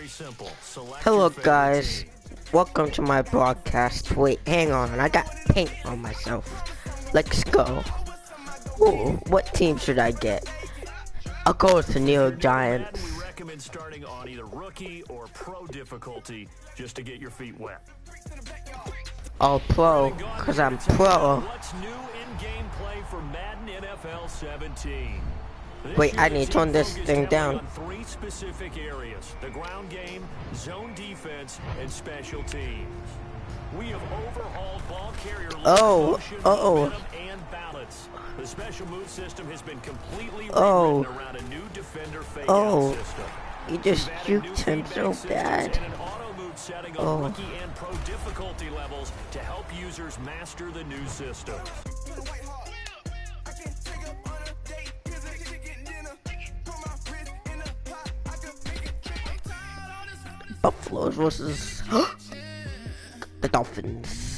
very simple. Select Hello your favorite guys, team. welcome to my broadcast. Wait, hang on, I got paint on myself. Let's go. Ooh, what team should I get? I'll go with the New York Giants. We recommend starting on either rookie or pro difficulty just to get your feet wet. All pro, cause I'm pro. What's new in-game play for Madden NFL 17? Wait, I need to turn this thing down. On three specific areas: the ground game, zone defense, and special teams. We have overhauled ball carrier motion, momentum, and balance. The special move system has been completely rewritten around a new defender fade-out system. He just juked him so bad. And an auto move setting on rookie and pro difficulty levels to help users master the new system. Buffalo versus the Dolphins.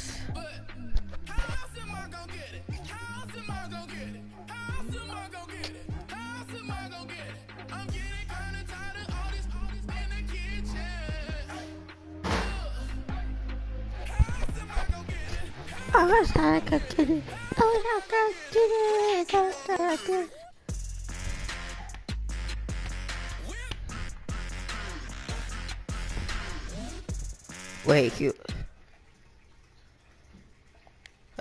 I was like a kid. Wait, you...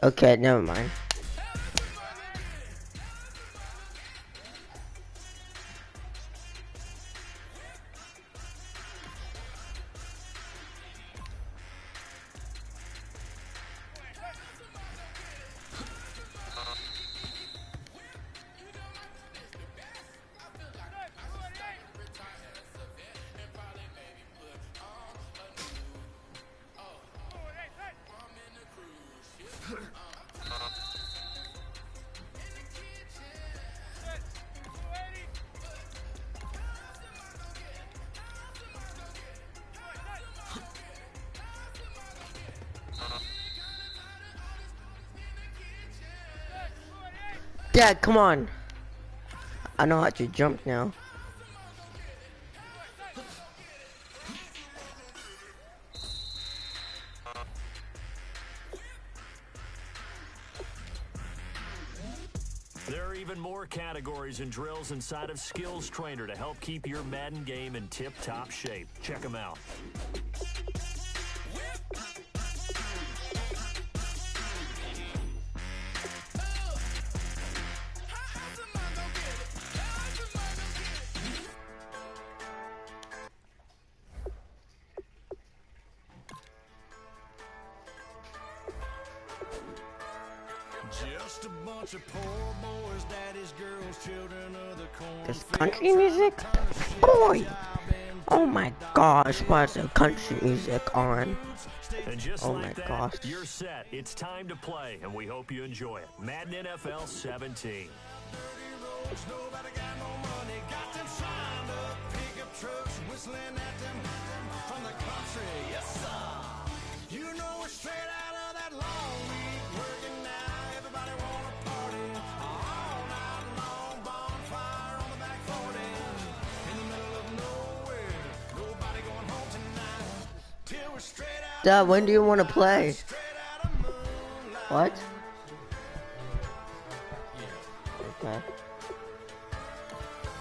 Okay, never mind. Dad, come on. I know how to jump now. There are even more categories and drills inside of Skills Trainer to help keep your Madden game in tip-top shape. Check them out. Just a bunch of poor boys, daddies, girls, children of the corn. This country music? Boy! Oh my gosh, why is there country music on? And just oh like my that, gosh. You're set. It's time to play, and we hope you enjoy it. Madden NFL 17. Nobody got no money, got them signed up, pickup trucks, whistling at them from the country. Yes, sir. You know we're straight out of that long week working now. Everybody wanna party all night long, bonfire on the back 40 in the middle of nowhere. Nobody going home tonight till we're straight out. Dad, when do you want to play? What? Okay.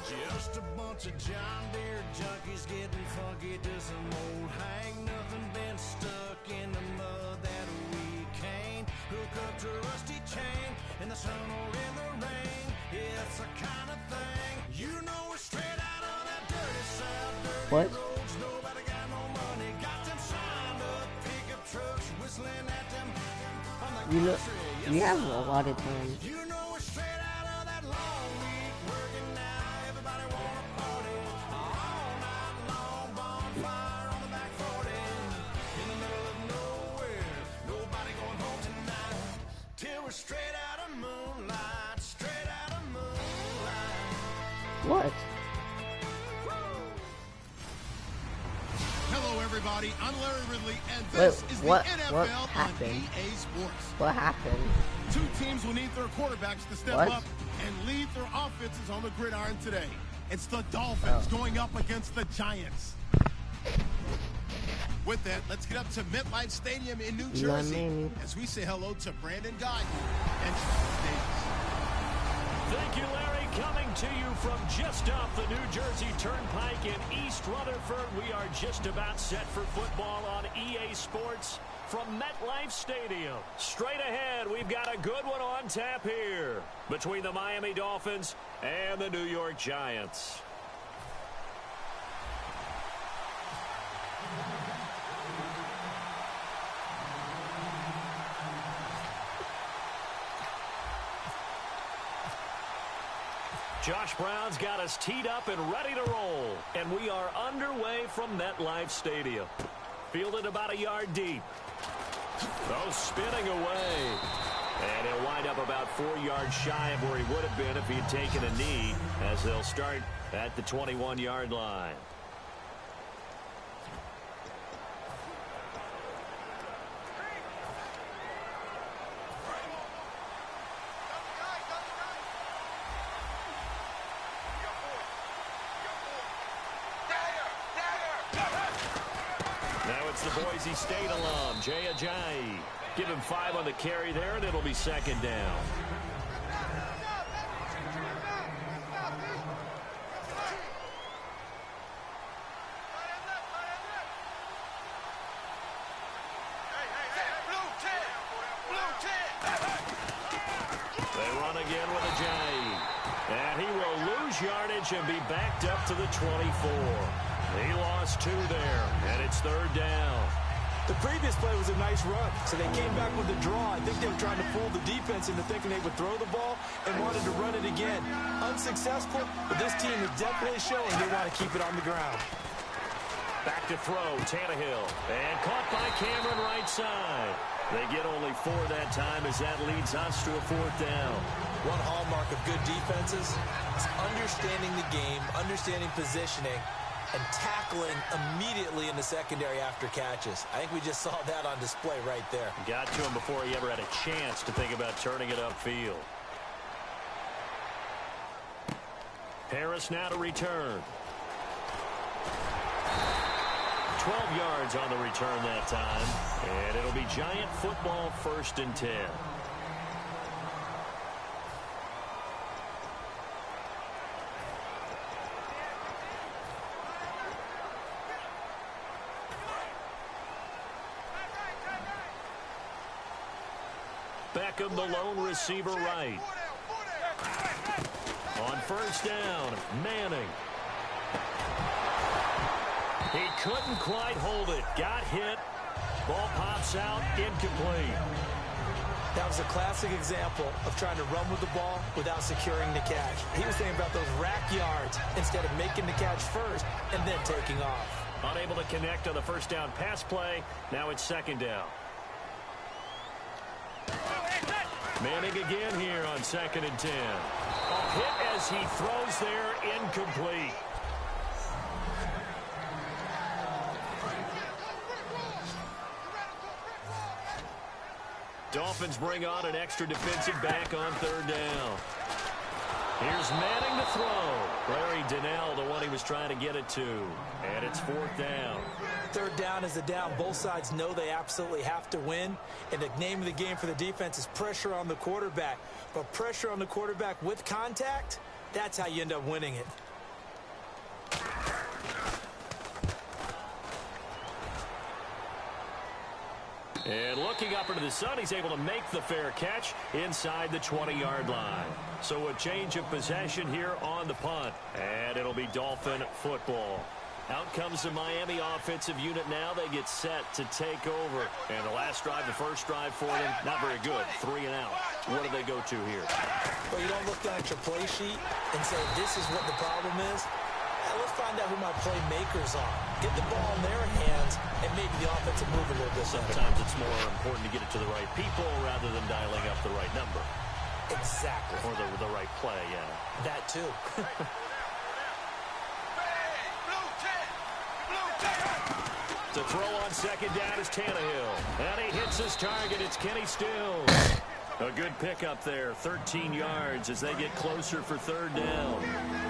Just a bunch of John Deere junkies getting funky to some old hang. Nothing been stuck in the mud that we can't hook up to a rusty chain in the sun or in the rain. It's the kind of thing you know we're straight out of that dirty south. Dirty What? roads, nobody got no money, got them signed up, pickup trucks whistling at them from the You know, country. you have a lot of time. You know we're straight out of that long week working now. Everybody wanna party all night long, bonfire on the back 40 in the middle of nowhere. Nobody going home tonight till we're straight out of moonlight, straight out of moonlight. What? Hello, everybody. I'm Larry Ridley, and Wait, this is what the NFL happened? on EA Sports. What happened? Two teams will need their quarterbacks to step What? up and lead their offenses on the gridiron today. It's the Dolphins going up against the Giants. With that, let's get up to MetLife Stadium in New Jersey as we say hello to Brandon Guyton and Charles Davis. Thank you, Larry. Coming to you from just off the New Jersey Turnpike in East Rutherford. We are just about set for football on EA Sports from MetLife Stadium. Straight ahead, we've got a good one on tap here between the Miami Dolphins and the New York Giants. Josh Brown's got us teed up and ready to roll. And we are underway from MetLife Stadium. Fielded about a yard deep. Oh, spinning away. And he'll wind up about 4 yards shy of where he would have been if he had taken a knee, as they'll start at the 21-yard line. The Boise State alum, Jay Ajayi. Give him 5 on the carry there, and it'll be second down. They run again with Ajayi. And he will lose yardage and be backed up to the 24. He lost 2 there, and it's third down. The previous play was a nice run, so they came back with a draw. I think they were trying to fool the defense into thinking they would throw the ball and wanted to run it again. Unsuccessful, but this team is definitely showing they want to keep it on the ground. Back to throw, Tannehill, and caught by Cameron right side. They get only 4 that time as that leads us to a 4th down. One hallmark of good defenses is understanding the game, understanding positioning, and tackling immediately in the secondary after catches. I think we just saw that on display right there. Got to him before he ever had a chance to think about turning it upfield. Harris now to return. 12 yards on the return that time. And it'll be Giant football, 1st and 10. Beckham, the lone receiver right. On 1st down, Manning. He couldn't quite hold it. Got hit. Ball pops out, incomplete. That was a classic example of trying to run with the ball without securing the catch. He was thinking about those rack yards instead of making the catch first and then taking off. Unable to connect on the 1st down pass play. Now it's 2nd down. Manning again here on 2nd and 10. A hit as he throws there, incomplete. Dolphins bring on an extra defensive back on 3rd down. Here's Manning to throw. Larry Donnell, the one he was trying to get it to. And it's 4th down. 3rd down is a down. Both sides know they absolutely have to win. And the name of the game for the defense is pressure on the quarterback. But pressure on the quarterback with contact, that's how you end up winning it. And looking up into the sun, he's able to make the fair catch inside the 20-yard line. So a change of possession here on the punt. And it'll be Dolphin football. Out comes the Miami offensive unit now. They get set to take over. And the last drive, the first drive for them, not very good. 3 and out. What do they go to here? Well, you don't look down at your play sheet and say, this is what the problem is. Let's find out who my playmakers are. Get the ball in their hands, and maybe the offense will move a little bit. Sometimes it's more important to get it to the right people rather than dialing up the right number. Exactly. Or the right play, yeah. That too. To throw on 2nd down is Tannehill. And he hits his target. It's Kenny Stills. A good pickup there, 13 yards as they get closer for 3rd down.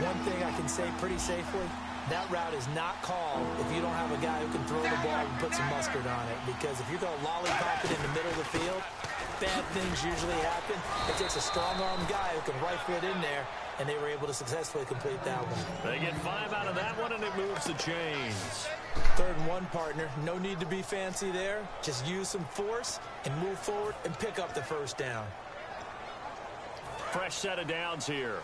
One thing I can say pretty safely, that route is not called if you don't have a guy who can throw the ball and put some mustard on it, because if you're going to lollipop it in the middle of the field, bad things usually happen. It takes a strong-arm guy who can rifle it in there, and they were able to successfully complete that one. They get 5 out of that one, and it moves the chains. 3rd and 1, partner. No need to be fancy there. Just use some force and move forward and pick up the first down. Fresh set of downs here.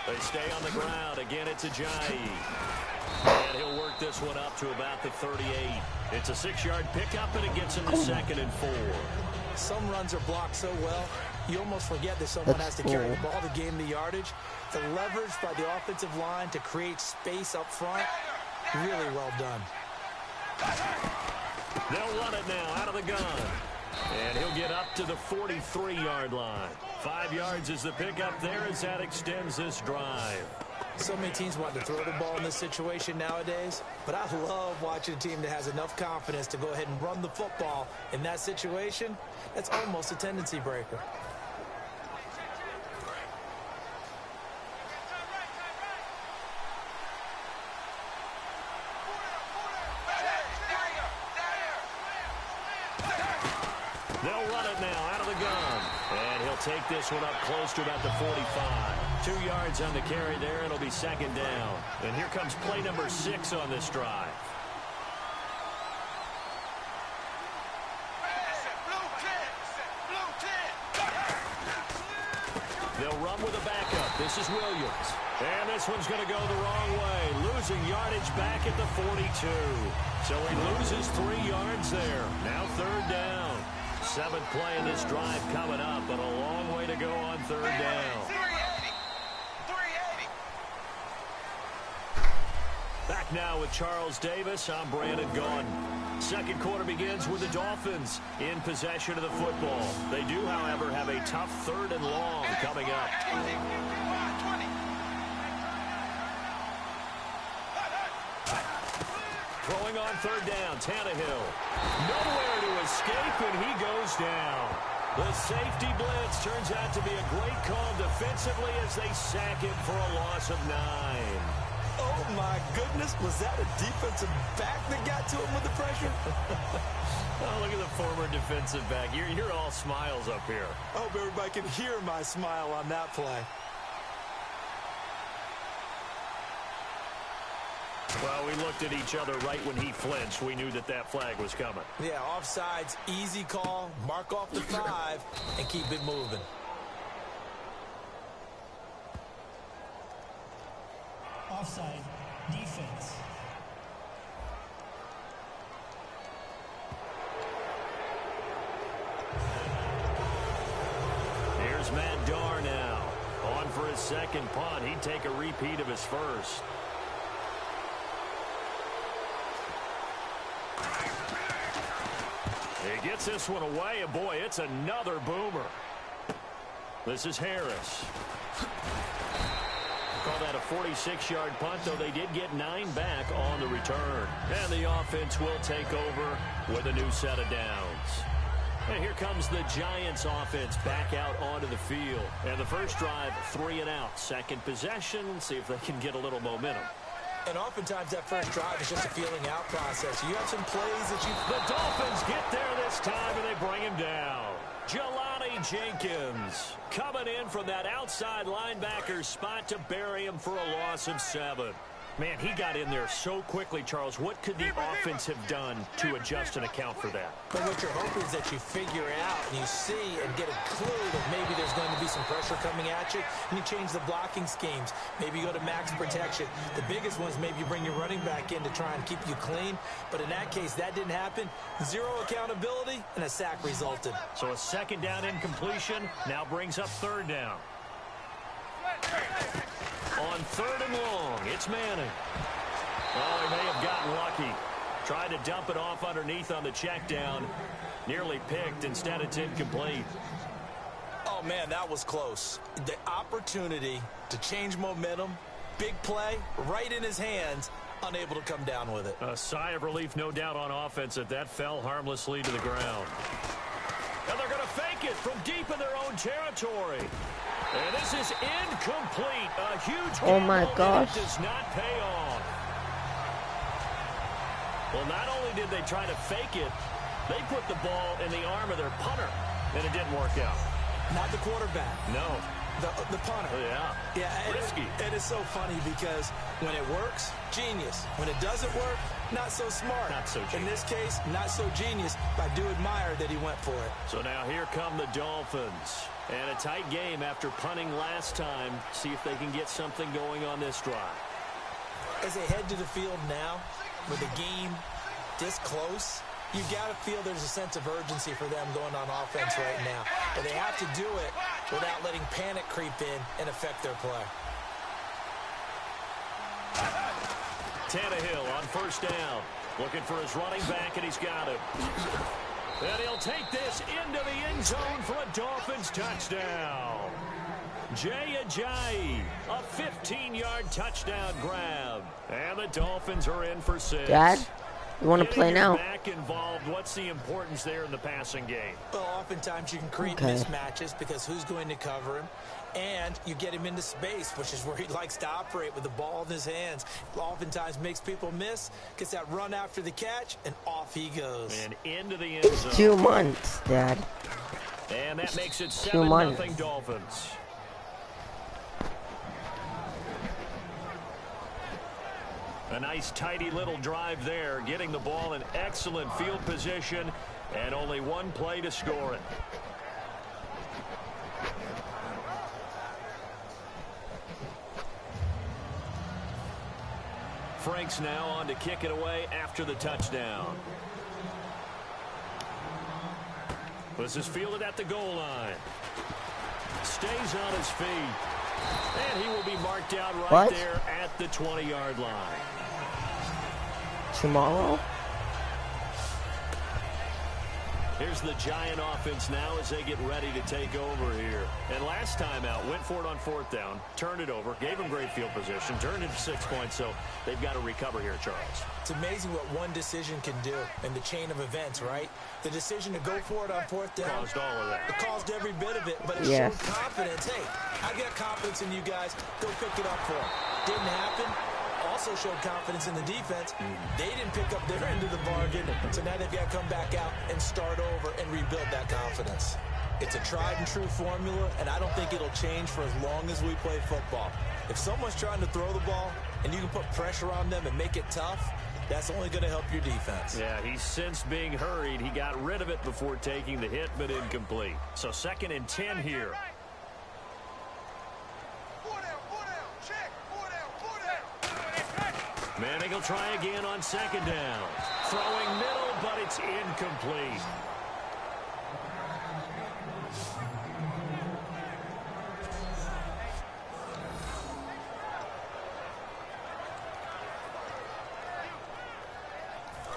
They stay on the ground. Again, it's Ajayi. And he'll work this one up to about the 38. It's a 6-yard pickup, and it gets him to 2nd and 4. Some runs are blocked so well, you almost forget that someone has to carry the ball to gain the yardage. The leverage by the offensive line to create space up front, really well done. They'll run it now out of the gun. And he'll get up to the 43-yard line. 5 yards is the pickup there as that extends this drive. So many teams want to throw the ball in this situation nowadays, but I love watching a team that has enough confidence to go ahead and run the football in that situation. That's almost a tendency breaker. They'll run it now out of the gun. And he'll take this one up close to about the 45. 2 yards on the carry there. It'll be 2nd down. And here comes play number 6 on this drive. They'll run with a backup. This is Williams. And this one's going to go the wrong way. Losing yardage back at the 42. So he loses 3 yards there. Now 3rd down. 7th play of this drive coming up, but a long way to go on 3rd down. Back now with Charles Davis. I'm Brandon Gaudin. 2nd quarter begins with the Dolphins in possession of the football. They do, however, have a tough 3rd and long coming up. Throwing on 3rd down, Tannehill. Nowhere to escape, and he goes down. The safety blitz turns out to be a great call defensively as they sack him for a loss of 9. Oh, my goodness. Was that a defensive back that got to him with the pressure? Oh, look at the former defensive back. You're all smiles up here. I hope everybody can hear my smile on that play. Well, we looked at each other right when he flinched. We knew that that flag was coming. Yeah, offsides, easy call, mark off the 5, and keep it moving. Offside, defense. Here's Matt Darr now. On for his 2nd punt. He'd take a repeat of his 1st. He gets this one away, and boy, it's another boomer. This is Harris. Call that a 46-yard punt, though they did get 9 back on the return. And the offense will take over with a new set of downs. And here comes the Giants offense back out onto the field. And the first drive, 3 and out. 2nd possession, see if they can get a little momentum. And oftentimes that first drive is just a feeling out process. You have some plays that you... The Dolphins get there this time, and they bring him down. Jelani Jenkins coming in from that outside linebacker spot to bury him for a loss of 7. Man, he got in there so quickly, Charles. What could the offense have done to adjust and account for that? But what you're hoping is that you figure out and you see and get a clue that maybe there's going to be some pressure coming at you, and you change the blocking schemes. Maybe you go to max protection. The biggest one is maybe you bring your running back in to try and keep you clean. But in that case, that didn't happen. 0 accountability, and a sack resulted. So a 2nd down incompletion now brings up 3rd down. On 3rd and long, it's Manning. Oh, he may have gotten lucky. Tried to dump it off underneath on the check down. Nearly picked. Instead, it's incomplete. Oh, man, that was close. The opportunity to change momentum, big play, right in his hands, unable to come down with it. A sigh of relief, no doubt, on offense that fell harmlessly to the ground. And they're going to fake it from deep in their own territory. And this is incomplete. A huge Oh my gosh. does not pay off. Well, not only did they try to fake it, they put the ball in the arm of their punter, and it didn't work out. Not the quarterback. No. The punter. Yeah. Yeah, Risky. And it's so funny because when it works, genius. When it doesn't work, not so smart. Not so genius. In this case, not so genius. But I do admire that he went for it. So now here come the Dolphins. And a tight game after punting last time. See if they can get something going on this drive. As they head to the field now, with the game this close, you got to feel there's a sense of urgency for them going on offense right now. But they have to do it without letting panic creep in and affect their play. Tannehill on first down. Looking for his running back, and he's got him. And he'll take this into the end zone for a Dolphins touchdown. Jay Ajayi, a 15-yard touchdown grab. And the Dolphins are in for 6. Dad, you want to play now? Back involved. What's the importance there in the passing game? Well, oftentimes you can create mismatches because who's going to cover him? And you get him into space, which is where he likes to operate with the ball in his hands. Oftentimes makes people miss, gets that run after the catch, and off he goes. And into the end It's zone. 2 months, Dad. And that makes it 2 months. 7-0 Dolphins. A nice, tidy little drive there, getting the ball in excellent field position, and only one play to score it. Franks now on to kick it away after the touchdown. This is fielded at the goal line. Stays on his feet. And he will be marked out right there at the 20-yard line. Tomorrow? Here's the Giant offense now as they get ready to take over here. And last time out, went for it on 4th down, turned it over, gave them great field position, turned it to 6 points, so they've got to recover here, Charles. It's amazing what one decision can do in the chain of events, right? The decision to go for it on 4th down. Caused all of that. It caused every bit of it, but it showed confidence. Hey, I got confidence in you guys. Go pick it up for them. Didn't happen. Also showed confidence in the defense. They didn't pick up their end of the bargain, so now they've got to come back out and start over and rebuild that confidence. It's a tried and true formula, and I don't think it'll change for as long as we play football. If someone's trying to throw the ball and you can put pressure on them and make it tough, that's only going to help your defense. Yeah, he's since being hurried. He got rid of it before taking the hit, but incomplete. So 2nd and 10 here. Manning will try again on 2nd down. Throwing middle, but it's incomplete.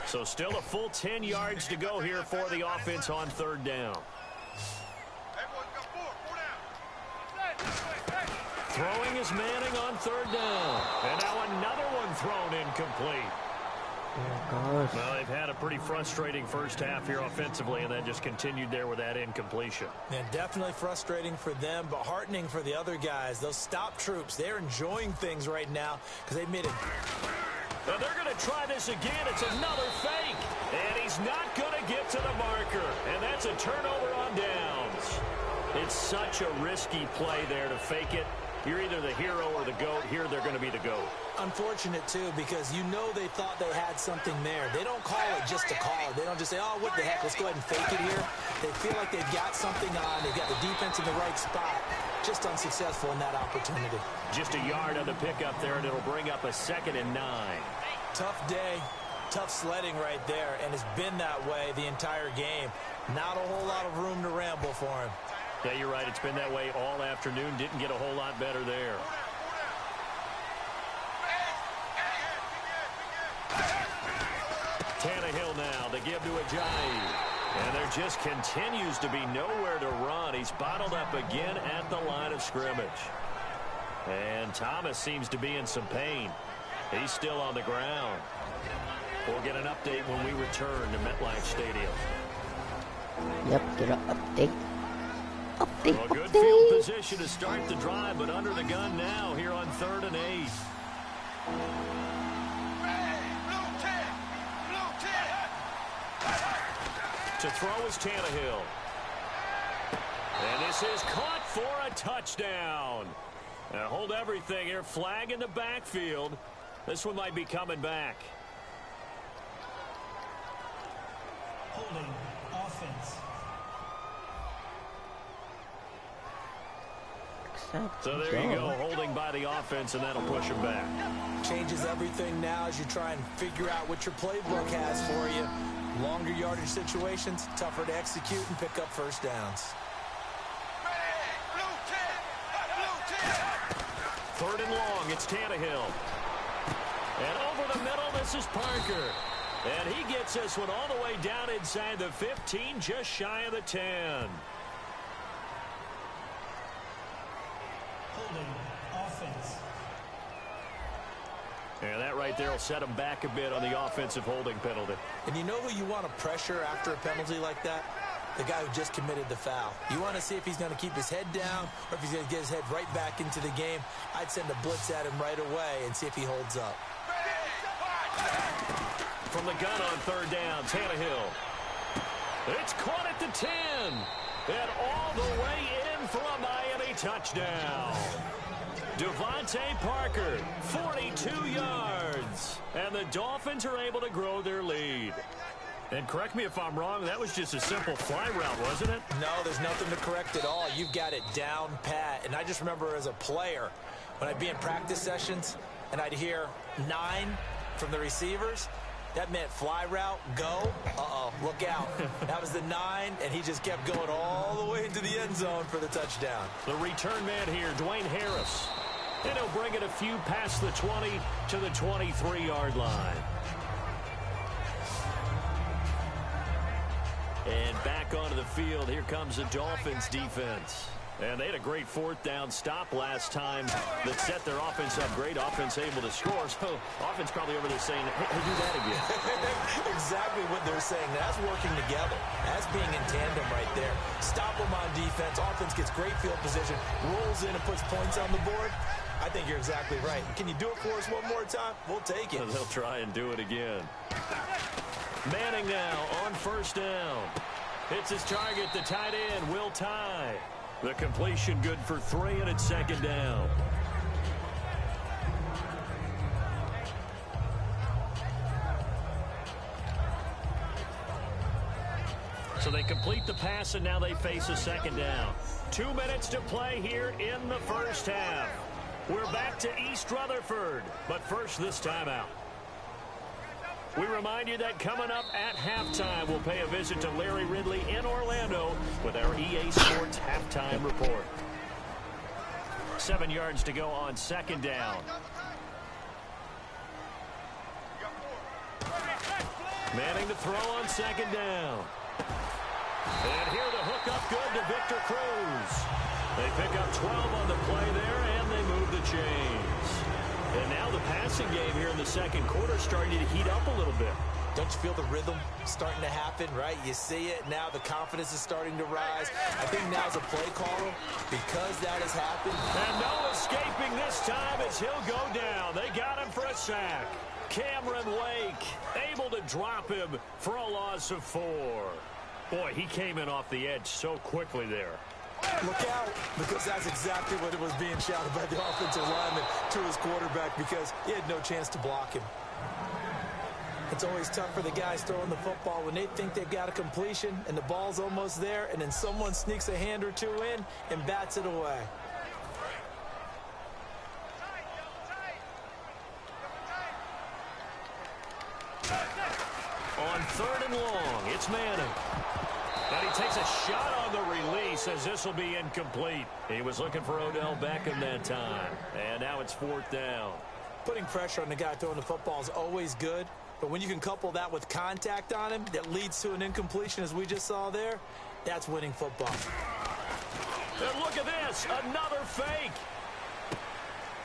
So still a full 10 yards to go here for the offense on 3rd down. Throwing is Manning on 3rd down. And now another one thrown incomplete. Oh, gosh. Well, they've had a pretty frustrating first half here offensively, and then just continued there with that incompletion. And definitely frustrating for them, but heartening for the other guys. Those stop troops, they're enjoying things right now because they made it. Now they're going to try this again. It's another fake. And he's not going to get to the marker. And that's a turnover on downs. It's such a risky play there to fake it. You're either the hero or the GOAT. Here they're going to be the GOAT. Unfortunate, too, because you know they thought they had something there. They don't call it just to call it. They don't just say, oh, what the heck, let's go ahead and fake it here. They feel like they've got something on. They've got the defense in the right spot. Just unsuccessful in that opportunity. Just a yard on the pickup there, and it'll bring up a 2nd and 9. Tough day, tough sledding right there, and it's been that way the entire game. Not a whole lot of room to ramble for him. Yeah, you're right. It's been that way all afternoon. Didn't get a whole lot better there. Tannehill now. They give to Ajayi. And there just continues to be nowhere to run. He's bottled up again at the line of scrimmage. And Thomas seems to be in some pain. He's still on the ground. We'll get an update when we return to MetLife Stadium. Yep, get an update. Update, Well, good field update. position to start the drive, but under the gun now here on 3rd and 8. To throw is Tannehill. And this is caught for a touchdown. Now hold everything here. Flag in the backfield. This one might be coming back. Holding. Offense. So there you go, holding by the offense, and that'll push him back. Changes everything now as you try and figure out what your playbook has for you. Longer yardage situations, tougher to execute and pick up first downs. 3rd and long, it's Tannehill. And over the middle, this is Parker. And he gets this one all the way down inside the 15, just shy of the 10. Holding. Offense. And that right there will set him back a bit on the offensive holding penalty. And you know who you want to pressure after a penalty like that? The guy who just committed the foul. You want to see if he's going to keep his head down or if he's going to get his head right back into the game. I'd send a blitz at him right away and see if he holds up. From the gun on 3rd down, Tannehill. It's caught at the 10. And all the way in for a Miami touchdown. Devontae Parker, 42 yards. And the Dolphins are able to grow their lead. And correct me if I'm wrong, that was just a simple fly route, wasn't it? No, there's nothing to correct at all. You've got it down pat. And I just remember as a player, when I'd be in practice sessions and I'd hear 9 from the receivers, that meant fly route, go. Uh-oh, look out. That was the 9, and he just kept going all the way into the end zone for the touchdown. The return man here, Dwayne Harris. And he'll bring it a few past the 20 to the 23-yard line. And back onto the field, here comes the Dolphins defense. And they had a great 4th down stop last time that set their offense up. Great offense able to score. So offense probably over there saying, hey, do that again. Exactly what they're saying. That's working together. That's being in tandem right there. Stop them on defense. Offense gets great field position, rolls in and puts points on the board. I think you're exactly right. Can you do it for us one more time? We'll take it. They'll try and do it again. Manning now on 1st down. Hits his target, the tight end, Will Tye. The completion good for 3, and it's 2nd down. So they complete the pass, and now they face a 2nd down. 2 minutes to play here in the first half. We're back to East Rutherford, but first this timeout. We remind you that coming up at halftime, we'll pay a visit to Larry Ridley in Orlando with our EA Sports halftime report. 7 yards to go on 2nd down. Manning to throw on 2nd down. And here the hook up good to Victor Cruz. They pick up 12 on the play there, and they move the chains. And now the passing game here in the 2nd quarter starting to heat up a little bit. Don't you feel the rhythm starting to happen, right? You see it. Now the confidence is starting to rise. I think now's a play caller because that has happened. And no escaping this time as he'll go down. They got him for a sack. Cameron Wake able to drop him for a loss of 4. Boy, he came in off the edge so quickly there. Look out, because that's exactly what it was being shouted by the offensive lineman to his quarterback because he had no chance to block him. It's always tough for the guys throwing the football when they think they've got a completion and the ball's almost there, and then someone sneaks a hand or 2 in and bats it away. On 3rd and long, it's Manning. And he takes a shot on the release as this will be incomplete. He was looking for Odell Beckham that time. And now it's 4th down. Putting pressure on the guy throwing the football is always good, but when you can couple that with contact on him that leads to an incompletion as we just saw there, that's winning football. And look at this, another fake.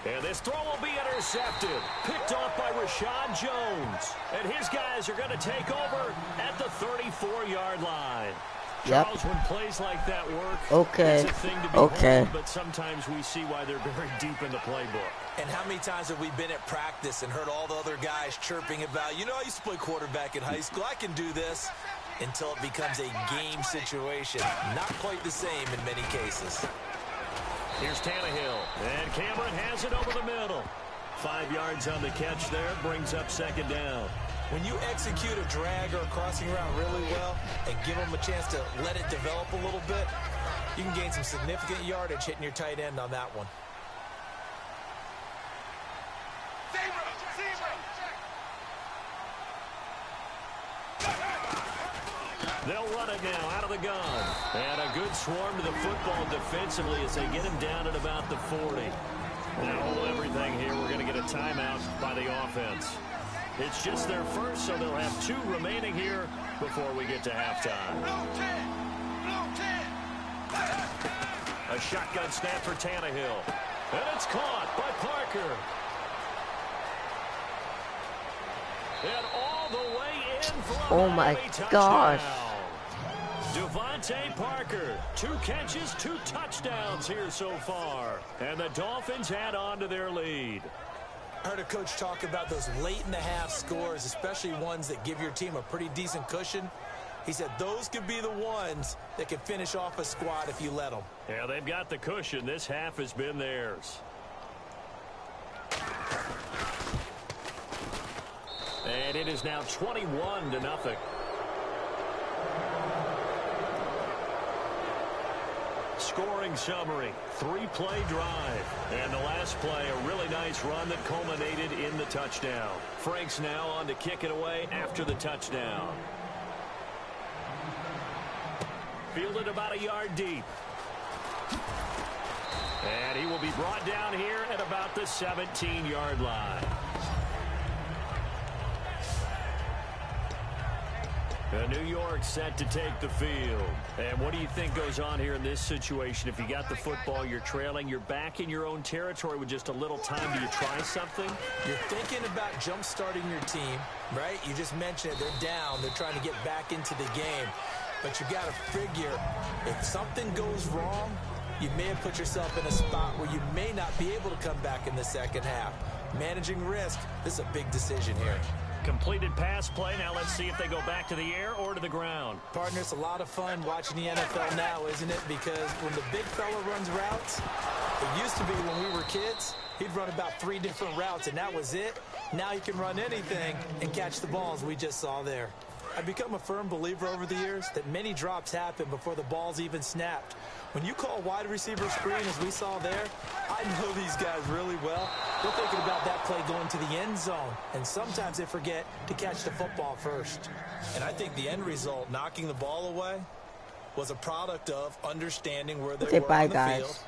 And this throw will be intercepted. Picked off by Rashad Jones. And his guys are going to take over at the 34-yard line. Yep. Charles, when plays like that work, Okay. it's a thing to Okay. behold, but sometimes we see why they're very deep in the playbook. And how many times have we been at practice and heard all the other guys chirping about, you know, I used to play quarterback in high school. I can do this. Until it becomes a game situation. Not quite the same in many cases. Here's Tannehill. And Cameron has it over the middle. 5 yards on the catch there. Brings up second down. When you execute a drag or a crossing route really well and give them a chance to let it develop a little bit, you can gain some significant yardage hitting your tight end on that one. They'll run it now out of the gun. And a good swarm to the football defensively as they get him down at about the 40. Now hold everything here. We're going to get a timeout by the offense. It's just their first, so they'll have 2 remaining here before we get to halftime. A shotgun snap for Tannehill. And it's caught by Parker. And all the way in for a Oh my touchdown. gosh. Devontae Parker, 2 catches, 2 touchdowns here so far. And the Dolphins add on to their lead. I heard a coach talk about those late-in-the-half scores, especially ones that give your team a pretty decent cushion. He said those could be the ones that can finish off a squad if you let them. Yeah, they've got the cushion. This half has been theirs. And it is now 21-0. Scoring summary, 3-play drive. And the last play, a really nice run that culminated in the touchdown. Frank's now on to kick it away after the touchdown. Fielded about a yard deep. And he will be brought down here at about the 17-yard line. New York set to take the field. And what do you think goes on here in this situation? If you got the football, you're trailing, you're back in your own territory with just a little time. Do you try something? You're thinking about jump-starting your team, right? You just mentioned it. They're down. They're trying to get back into the game. But you got to figure, if something goes wrong, you may have put yourself in a spot where you may not be able to come back in the second half. Managing risk, this is a big decision here. Completed pass play. Now let's see if they go back to the air or to the ground. Partner, it's a lot of fun watching the NFL now, isn't it? Because when the big fella runs routes, it used to be when we were kids, he'd run about 3 different routes, and that was it. Now he can run anything and catch the balls we just saw there. I've become a firm believer over the years that many drops happen before the ball's even snapped. When you call wide receiver screen, as we saw there, I know these guys really well. They're thinking about that play going to the end zone, and sometimes they forget to catch the football first. And I think the end result, knocking the ball away, was a product of understanding where they were on the field